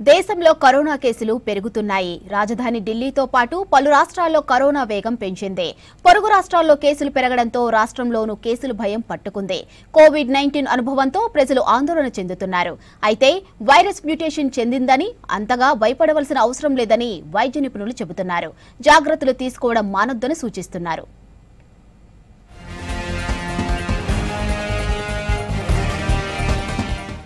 దేశంలో కరోనా కేసులు పెరుగుతున్నాయి. రాజధాని ఢిల్లీతో పాటు పలు రాష్ట్రాల్లో కరోనా వేగం పెంచింది. పొరుగు రాష్ట్రాల్లో కేసులు పెరగడంతో రాష్ట్రంలోనూ కేసుల భయం పట్టుకుంది. కోవిడ్-19 అనుభవంతో ప్రజలు ఆందోళన చెందుతున్నారు. అయితే వైరస్ మ్యూటేషన్ చెందిందని అంతగా భయపడవలసిన అవసరం లేదని వైద్య నిపుణులు చెబుతున్నారు. జాగ్రత్తలు తీసుకోవడం మానొద్దని సూచిస్తున్నారు.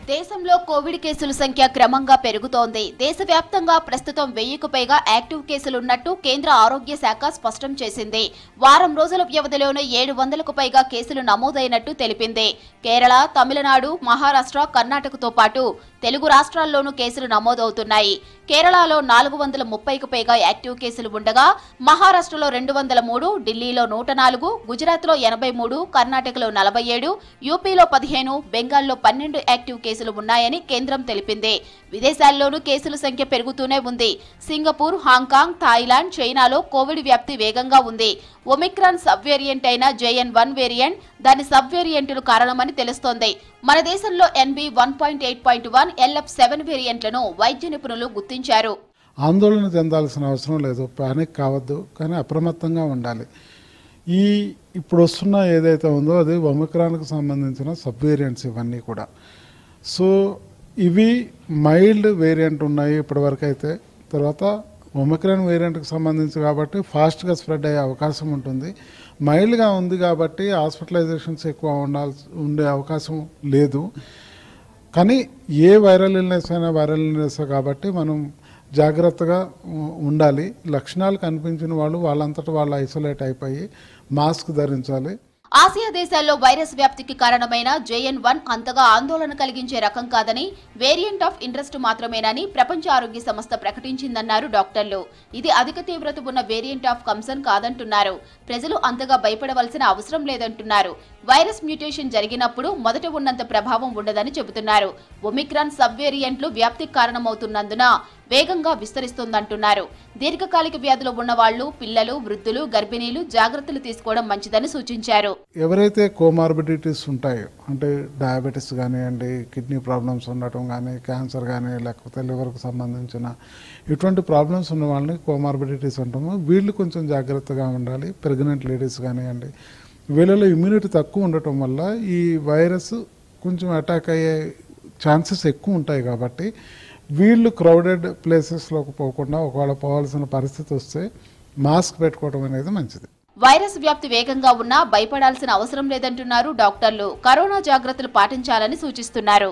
దేశంలో కోవిడ్ కేసుల సంఖ్య క్రమంగా పెరుగుతోంది. దేశవ్యాప్తంగా ప్రస్తుతం 1000కు పైగా యాక్టివ్ కేసులున్నట్టు కేంద్ర ఆరోగ్య శాఖ స్పష్టం చేసింది. వారం రోజుల వ్యవధిలోనే 700కు పైగా కేసులు నమోదైనట్టు తెలిపింది. కేరళ, తమిళనాడు, మహారాష్ట్ర, కర్ణాటకతో పాటు తెలుగు రాష్ట్రాల్లోనూ కేసులు నమోదవుతున్నాయి. కేరళలో 430కు పైగా యాక్టివ్ కేసులు ఉండగా మహారాష్ట్రలో 203, ఢిల్లీలో 104, గుజరాత్లో 83, కర్ణాటకలో 47, యూపీలో 15, బెంగాల్లో 12 యాక్టివ్ కేసులు ఉన్నాయని కేంద్రం తెలిపింది. విదేశాల్లోనూ కేసుల సంఖ్య పెరుగుతూనే ఉంది. సింగపూర్, హాంకాంగ్, థాయిలాండ్, చైనాలో కోవిడ్ వ్యాప్తి వేగంగా ఉంది. ఒమిక్రాన్ సబ్ వేరియంట్ అయిన JN.1 వేరియంట్, దాని సబ్ వేరియంట్లు కారణమని తెలుస్తోంది. మన దేశంలో NB.1.8.1, LF7 వేరియంట్లను వైద్య నిపుణులు గుర్తించారు. ఆందోళన చెందాల్సిన అవసరం లేదు, పానిక్ కావద్దు, కానీ అప్రమత్తంగా ఉండాలి. ఇప్పుడు వస్తున్న ఏదైతే ఉందో అది ఒమిక్రాన్కు సంబంధించిన సబ్ వేరియంట్స్ ఇవన్నీ కూడా. సో ఇవి మైల్డ్ వేరియంట్ ఉన్నాయి ఇప్పటివరకు అయితే. తర్వాత ఒమిక్రాన్ వేరియంట్కి సంబంధించి కాబట్టి ఫాస్ట్గా స్ప్రెడ్ అయ్యే అవకాశం ఉంటుంది. మైల్డ్గా ఉంది కాబట్టి హాస్పిటలైజేషన్స్ ఎక్కువ ఉండే అవకాశం లేదు. కానీ ఏ వైరల్ ఇల్నెస్ అయినా వైరల్ ఇల్నెస్ కాబట్టి మనం జాగ్రత్తగా ఉండాలి. లక్షణాలు కనిపించిన వాళ్ళంతటా వాళ్ళు ఐసోలేట్ అయిపోయి మాస్క్ ధరించాలి. ఆసియా దేశాల్లో వైరస్ వ్యాప్తికి కారణమైన JN.1 అంతగా ఆందోళన కలిగించే రకం కాదని, వేరియంట్ ఆఫ్ ఇంట్రెస్ట్ మాత్రమేనని ప్రపంచ ఆరోగ్య సంస్థ ప్రకటించిందన్నారు డాక్టర్లు. ఇది అధిక తీవ్రత ఉన్న వేరియంట్ ఆఫ్ కన్సర్న్ కాదంటున్నారు. ప్రజలు అంతగా భయపడవలసిన అవసరం లేదంటున్నారు. వైరస్ మ్యూటేషన్ జరిగినప్పుడు మొదట ఉన్నంత ప్రభావం ఉండదని చెబుతున్నారు. ఒమిక్రాన్ సబ్ వేరియంట్లు వ్యాప్తికి కారణమవుతున్నందున వేగంగా విస్తరిస్తోందంటున్నారు. దీర్ఘకాలిక వ్యాధులు ఉన్నవాళ్లు, పిల్లలు, వృద్ధులు, గర్భిణీలు జాగ్రత్తలు తీసుకోవడం మంచిదని సూచించారు. ఎవరైతే కోమార్బిడిటీస్ ఉంటాయో, అంటే డయాబెటీస్ కానివ్వండి, కిడ్నీ ప్రాబ్లమ్స్ ఉండటం కానీ, క్యాన్సర్ కానీ, లేకపోతే లివర్కు సంబంధించిన ఇటువంటి ప్రాబ్లమ్స్ ఉన్న వాళ్ళని కోమార్బిడిటీస్ అంటాము. వీళ్ళు కొంచెం జాగ్రత్తగా ఉండాలి. ప్రెగ్నెంట్ లేడీస్ కానివ్వండి, వీళ్ళలో ఇమ్యూనిటీ తక్కువ ఉండటం వల్ల ఈ వైరస్ కొంచెం అటాక్ అయ్యే ఛాన్సెస్ ఎక్కువ ఉంటాయి. కాబట్టి వీళ్ళు క్రౌడెడ్ ప్లేసెస్లోకి పోకుండా ఒకవేళ పోవాల్సిన పరిస్థితి వస్తే మాస్క్ పెట్టుకోవడం అనేది మంచిది. వైరస్ వ్యాప్తి వేగంగా ఉన్నా భయపడాల్సిన అవసరం లేదంటున్నారు డాక్టర్లు. కరోనా జాగ్రత్తలు పాటించాలని సూచిస్తున్నారు.